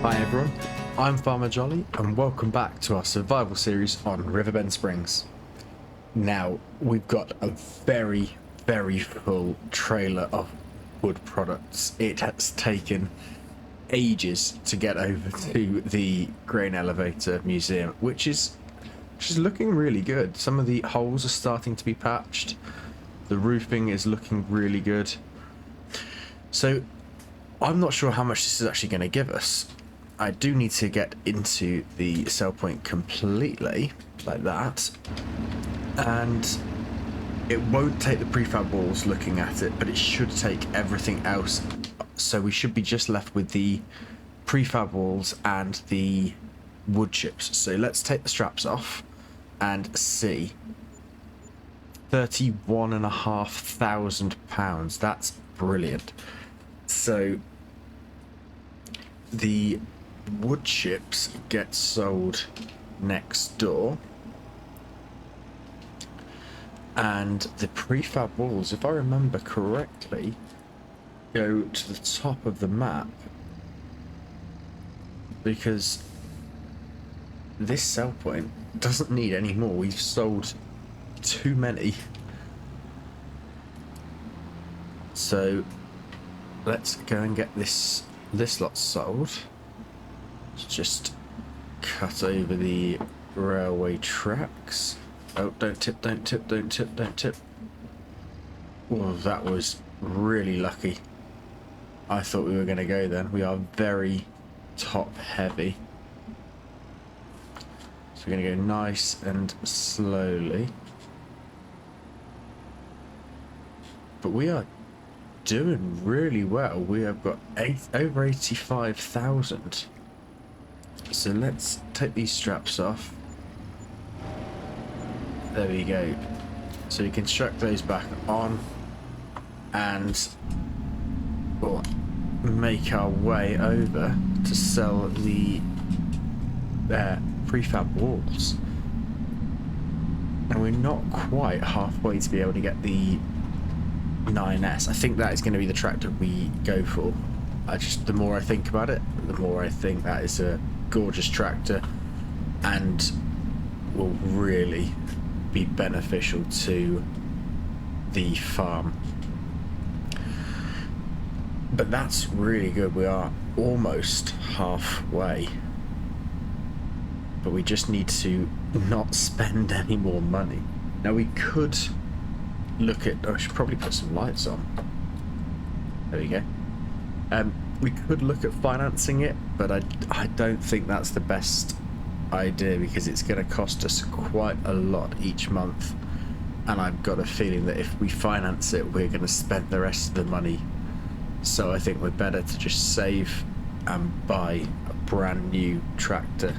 Hi everyone, I'm Farmer Jolly and welcome back to our survival series on Riverbend Springs. Now, we've got a very full trailer of wood products. It has taken ages to get over to the grain elevator museum, which is looking really good. Some of the holes are starting to be patched. The roofing is looking really good. So I'm not sure how much this is actually going to give us. I do need to get into the sell point completely, like that. And it won't take the prefab walls looking at it, but it should take everything else. So we should be just left with the prefab walls and the wood chips. So let's take the straps off and see. £31,500. That's brilliant. So the wood chips get sold next door, and the prefab walls, if I remember correctly, go to the top of the map, because this sell point doesn't need any more. We've sold too many. So let's go and get this lot sold. Let's just cut over the railway tracks. Oh, don't tip, don't tip, don't tip, don't tip. Oh, that was really lucky. I thought we were going to go then. We are very top heavy. So we're going to go nice and slowly. But we are doing really well. We have got over 85,000. So let's take these straps off. There we go. So you can strap those back on and we'll make our way over to sell the prefab walls. And we're not quite halfway to be able to get the 9S. I think that is going to be the tractor we go for. The more I think about it, the more I think that is a gorgeous tractor and will really be beneficial to the farm. But that's really good. We are almost halfway, but we just need to not spend any more money. Now we could look at, I should probably put some lights on. There we go. We could look at financing it, but I don't think that's the best idea because it's going to cost us quite a lot each month, and I've got a feeling that if we finance it, we're going to spend the rest of the money. So I think we're better to just save and buy a brand new tractor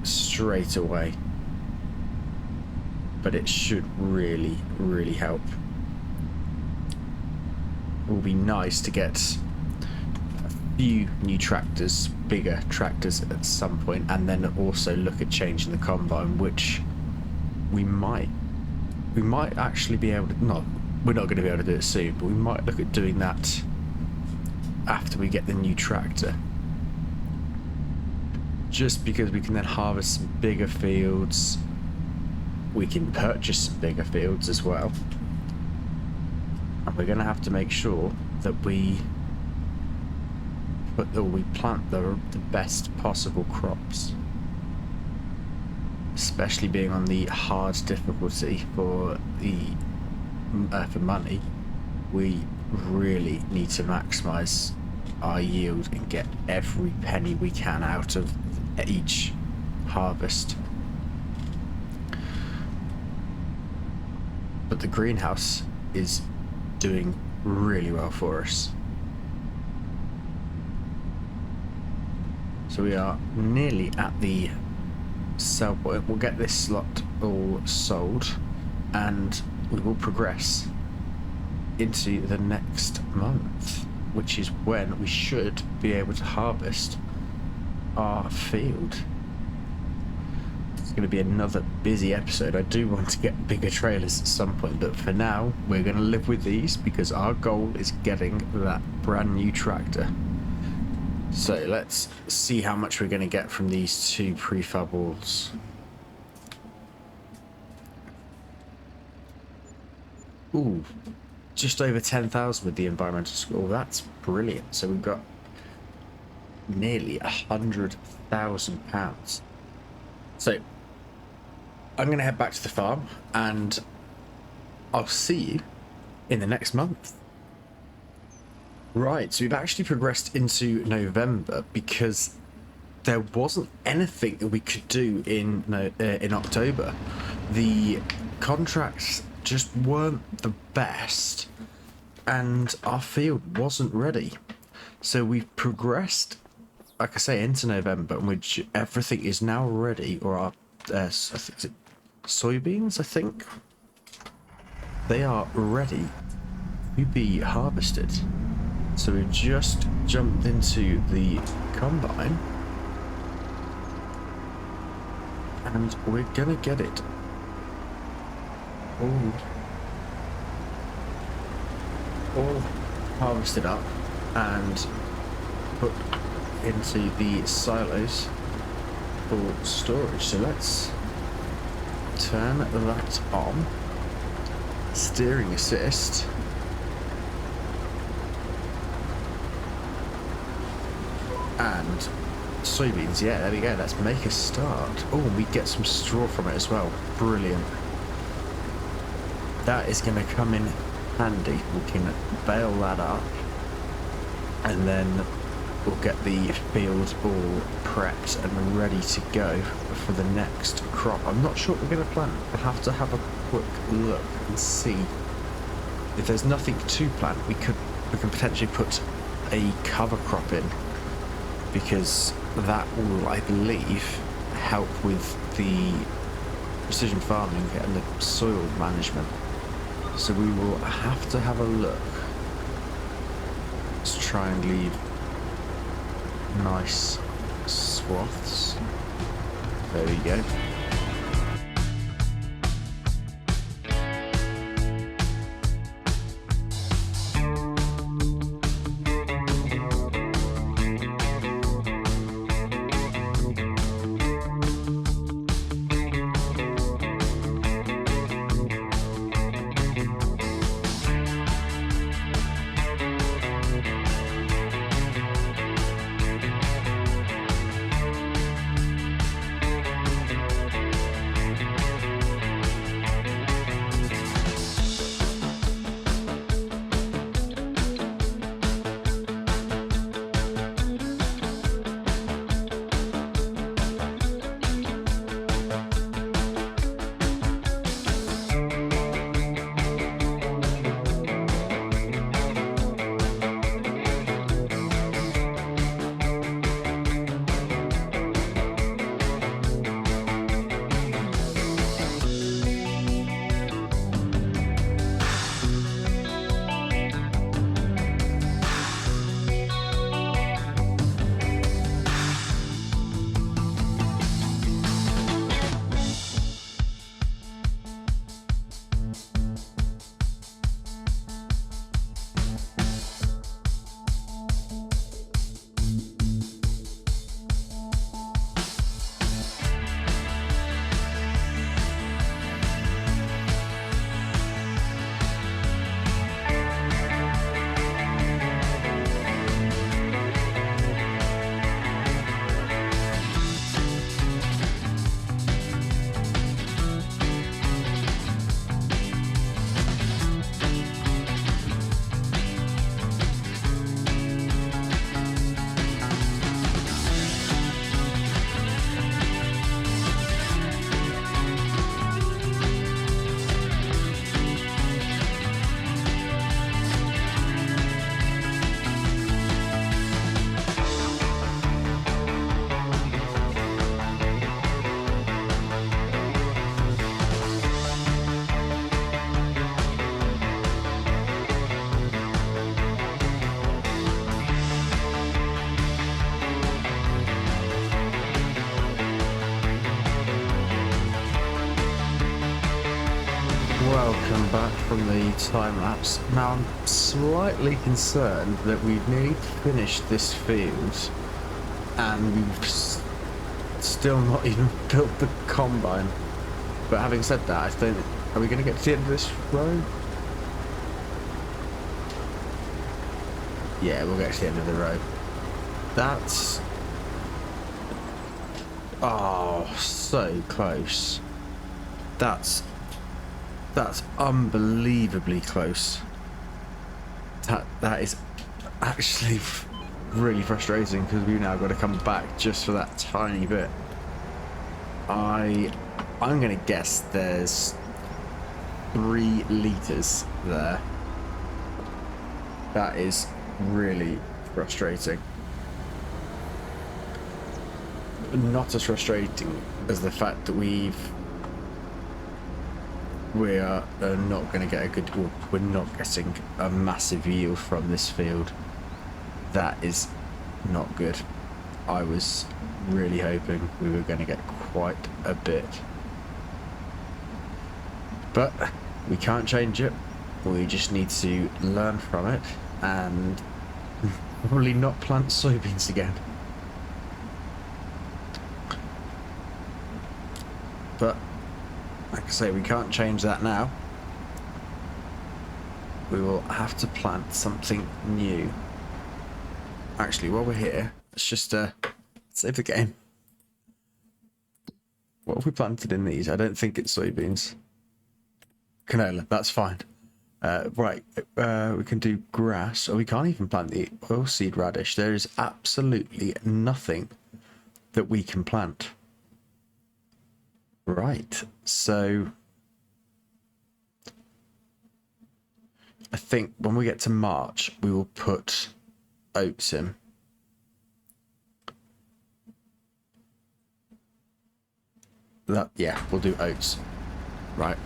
straight away. But it should really help. It will be nice to get a few new tractors, bigger tractors at some point, and then also look at changing the combine, which we might actually be able to. No, we're not going to be able to do it soon, but we might look at doing that after we get the new tractor, just because we can then harvest some bigger fields. We can purchase some bigger fields as well, and we're going to have to make sure that we plant the best possible crops, especially being on the hard difficulty for money. We really need to maximize our yield and get every penny we can out of each harvest. But the greenhouse is doing really well for us. So we are nearly at the sell point. We'll get this slot all sold and we will progress into the next month, which is when we should be able to harvest our field. It's going to be another busy episode. I do want to get bigger trailers at some point, but for now we're going to live with these because our goal is getting that brand new tractor. So let's see how much we're going to get from these two prefab walls. Ooh, just over 10,000 with the environmental score. That's brilliant. So we've got nearly £100,000. So I'm going to head back to the farm and I'll see you in the next month. Right, so we've actually progressed into November because there wasn't anything that we could do in October. The contracts just weren't the best and our field wasn't ready. So we've progressed, like I say, into November, in which everything is now ready, or our I think it's soybeans, I think. They are ready to be harvested. So we've just jumped into the combine and we're gonna get it all harvested up and put into the silos for storage. So let's turn that on. Steering assist. And soybeans, yeah, there we go. Let's make a start. Oh, and we get some straw from it as well. Brilliant. That is going to come in handy. We can bale that up and then we'll get the field all prepped and ready to go for the next crop. I'm not sure what we're going to plant. We'll have to have a quick look and see. If there's nothing to plant, we can potentially put a cover crop in, because that will, I believe, help with the precision farming and the soil management. So we will have to have a look. Let's try and leave nice swaths. There we go. Welcome back from the time lapse. Now I'm slightly concerned that we've nearly finished this field and we've still not even built the combine. But having said that, I think, are we going to get to the end of this row? Yeah, we'll get to the end of the row. That's... oh, so close. That's unbelievably close. That is actually really frustrating because we've now got to come back just for that tiny bit. I'm gonna guess there's 3 litres there. That is really frustrating. Not as frustrating as the fact that we are not going to get a good, well, we're not getting a massive yield from this field. That is not good. I was really hoping we were going to get quite a bit, but we can't change it. We just need to learn from it and probably not plant soybeans again. But like I say, we can't change that now. We will have to plant something new. Actually, while we're here, let's just save the game. What have we planted in these? I don't think it's soybeans. Canola, that's fine. Right, we can do grass, or we can't even plant the oilseed radish. There is absolutely nothing that we can plant. Right, so I think when we get to March, we will put oats in. Yeah, we'll do oats. Right.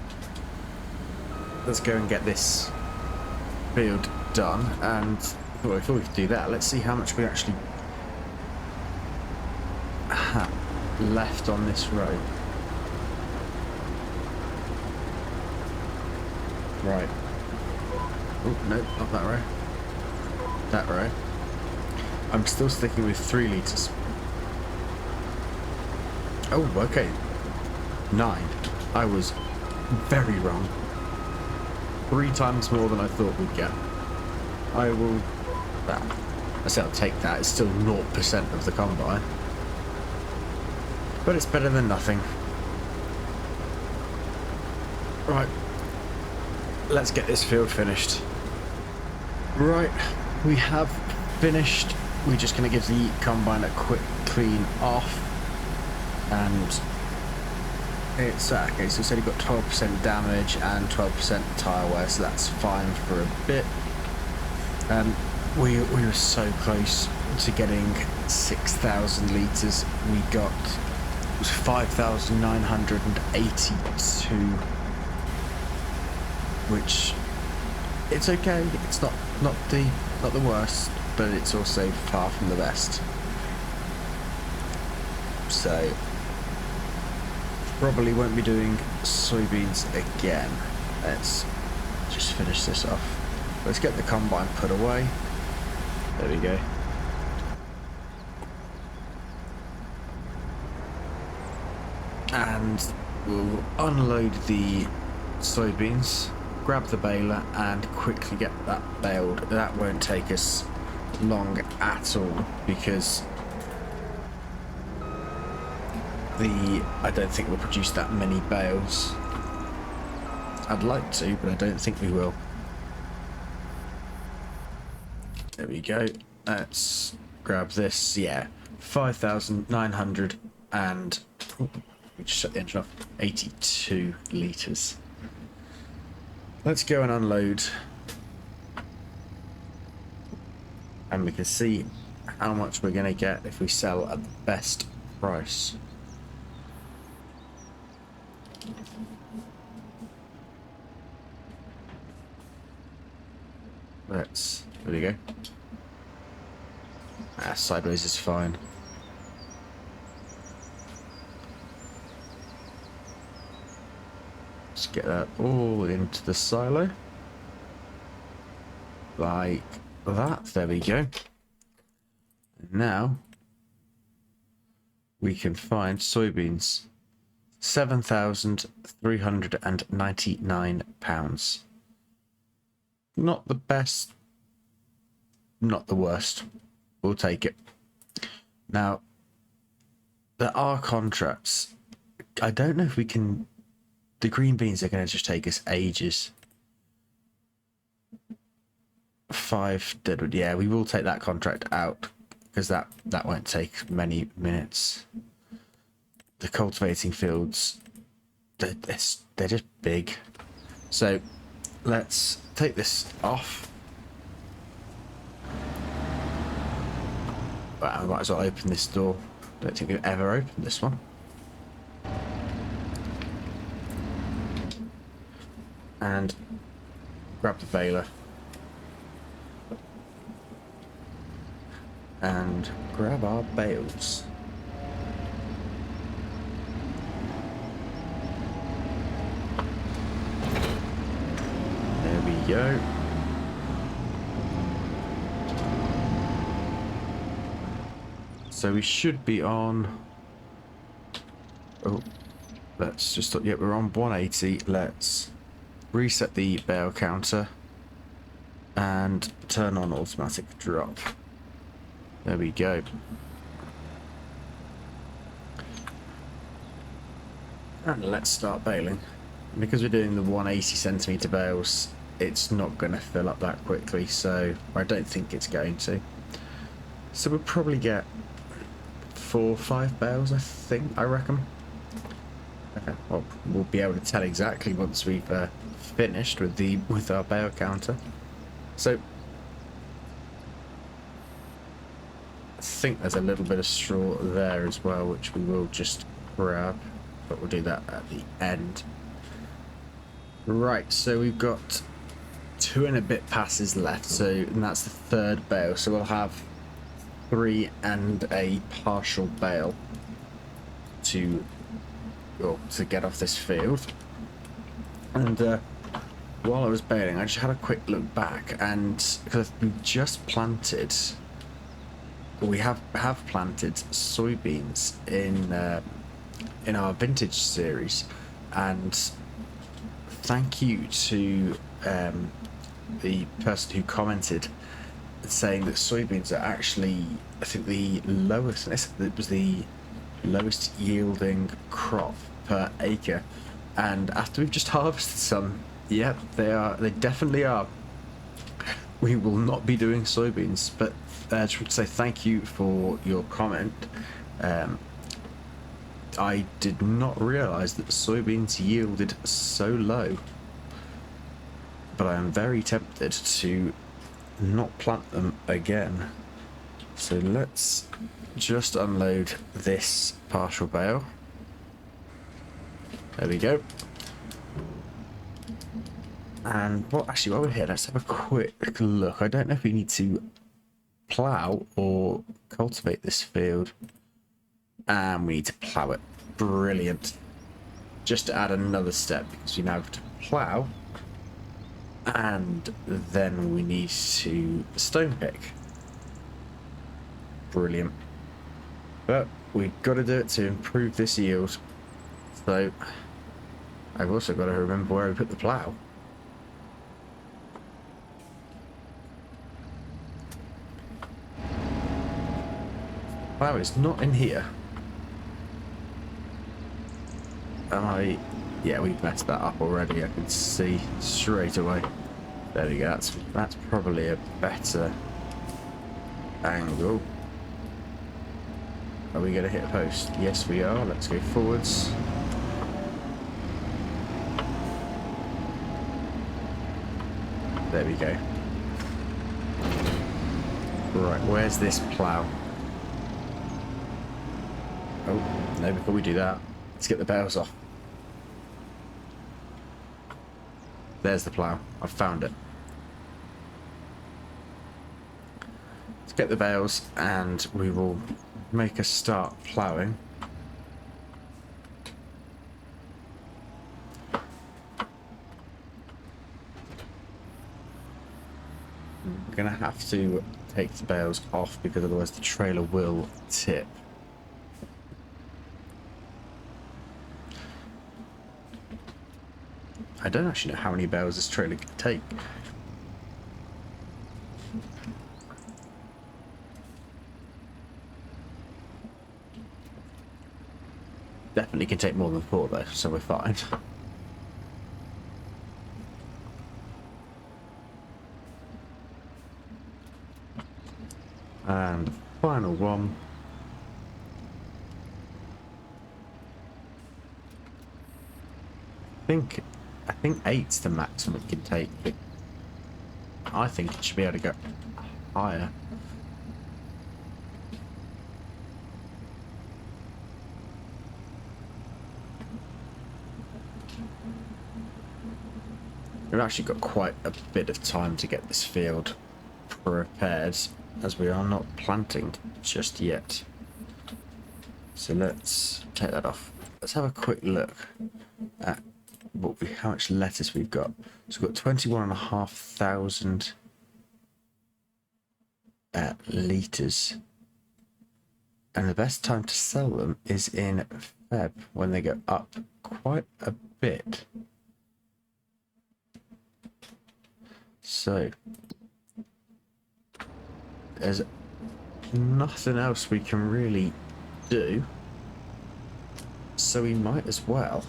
Let's go and get this field done, and before we do that, let's see how much we actually have left on this road. Right. Oh, no, not that row. That row. I'm still sticking with 3 litres. Oh, okay. 9. I was very wrong. 3 times more than I thought we'd get. I will... well, I say I'll take that. It's still 0% of the combine. But it's better than nothing. Right. Let's get this field finished. Right. We have finished. We're just going to give the combine a quick clean off. And... it's okay, so it's only got 12% damage and 12% tire wear, so that's fine for a bit. We were so close to getting 6,000 litres. We got, it was 5,982, which it's okay. It's not the worst, but it's also far from the best. So probably won't be doing soybeans again. Let's just finish this off. Let's get the combine put away. There we go. And we'll unload the soybeans, grab the baler, and quickly get that baled. That won't take us long at all because I don't think we'll produce that many bales. I'd like to, but I don't think we will. There we go. Let's grab this. Yeah, 5,900 and we just shut the engine off. 82 litres. Let's go and unload, and we can see how much we're going to get if we sell at the best price. There we go. Sideways is fine. Let's get that all into the silo. Like that. There we go. Now, we can find soybeans. £7,399. Not the best, not the worst. We'll take it. Now, there are contracts. I don't know if we can... The green beans are going to just take us ages. 5... Yeah, we will take that contract out, because that won't take many minutes. The cultivating fields, they're just big. So, let's take this off. But I might as well open this door. Don't think we've ever opened this one. And grab the baler. And grab our bales. There we go. So we should be on... Oh, let's just... Yeah, we're on 180. Let's reset the bale counter and turn on automatic drop. There we go. And let's start baling. Because we're doing the 180 centimeter bales, it's not going to fill up that quickly, so I don't think it's going to. So we'll probably get 4 or 5 bales, I reckon. Okay, well, we'll be able to tell exactly once we've finished with our bale counter. So I think there's a little bit of straw there as well, which we will just grab, but we'll do that at the end. Right, so we've got 2 and a bit passes left, and that's the 3rd bale, so we'll have 3 and a partial bale to get off this field. And while I was baling, I just had a quick look back, and because we just planted, we have planted soybeans in our vintage series, and thank you to the person who commented saying that soybeans are actually, I think, it was the lowest yielding crop per acre. And after we've just harvested some, yeah, they definitely are. We will not be doing soybeans, but I just want to say thank you for your comment. I did not realise that soybeans yielded so low, but I am very tempted to not plant them again. So let's just unload this partial bale. There we go. And while we're here, let's have a quick look. I don't know if we need to plough or cultivate this field. And we need to plough it. Brilliant. Just to add another step, because we now have to plough. And then we need to stone pick. Brilliant. But we've got to do it to improve this yield. So I've also got to remember where we put the plough. Plough is not in here. Yeah, we've messed that up already. I can see straight away. There we go. That's probably a better angle. Are we going to hit a post? Yes, we are. Let's go forwards. There we go. Right, where's this plough? Oh, no, before we do that, let's get the bales off. There's the plough. I've found it. Let's get the bales and we will make a start ploughing. We're going to have to take the bales off because otherwise the trailer will tip. I don't actually know how many bales this trailer can take. Definitely can take more than 4 though, so we're fine. And final one. I think 8's the maximum it can take. I think it should be able to go higher. We've actually got quite a bit of time to get this field prepared, as we are not planting just yet. So let's take that off. Let's have a quick look at how much lettuce we've got. So we've got 21,500 litres. And the best time to sell them is in Feb, when they go up quite a bit. So there's nothing else we can really do, so we might as well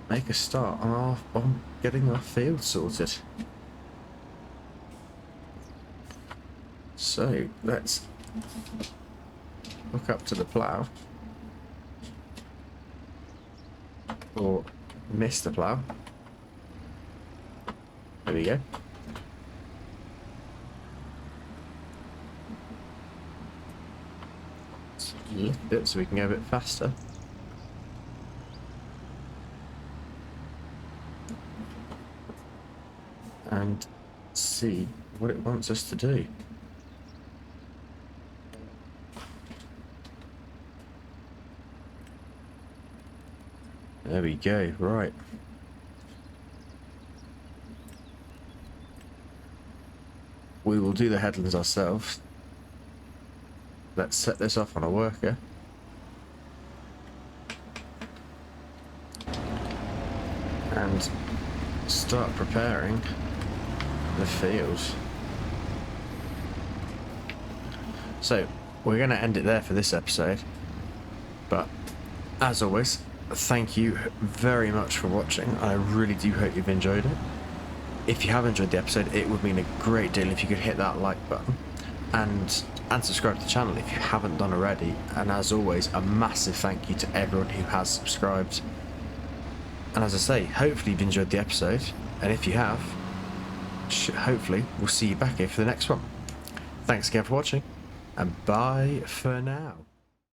make a start on getting our field sorted. So let's hook up to the plough, or miss the plough. There we go. Let's lift it so we can go a bit faster. And see what it wants us to do. There we go, right. We will do the headlands ourselves. Let's set this off on a worker. And start preparing the fields. So we're going to end it there for this episode, but as always, thank you very much for watching. I really do hope you've enjoyed it. If you have enjoyed the episode, it would mean a great deal if you could hit that like button and subscribe to the channel if you haven't done already. And as always, a massive thank you to everyone who has subscribed. And as I say, hopefully you've enjoyed the episode, and if you have, hopefully we'll see you back here for the next one. Thanks again for watching, and bye for now.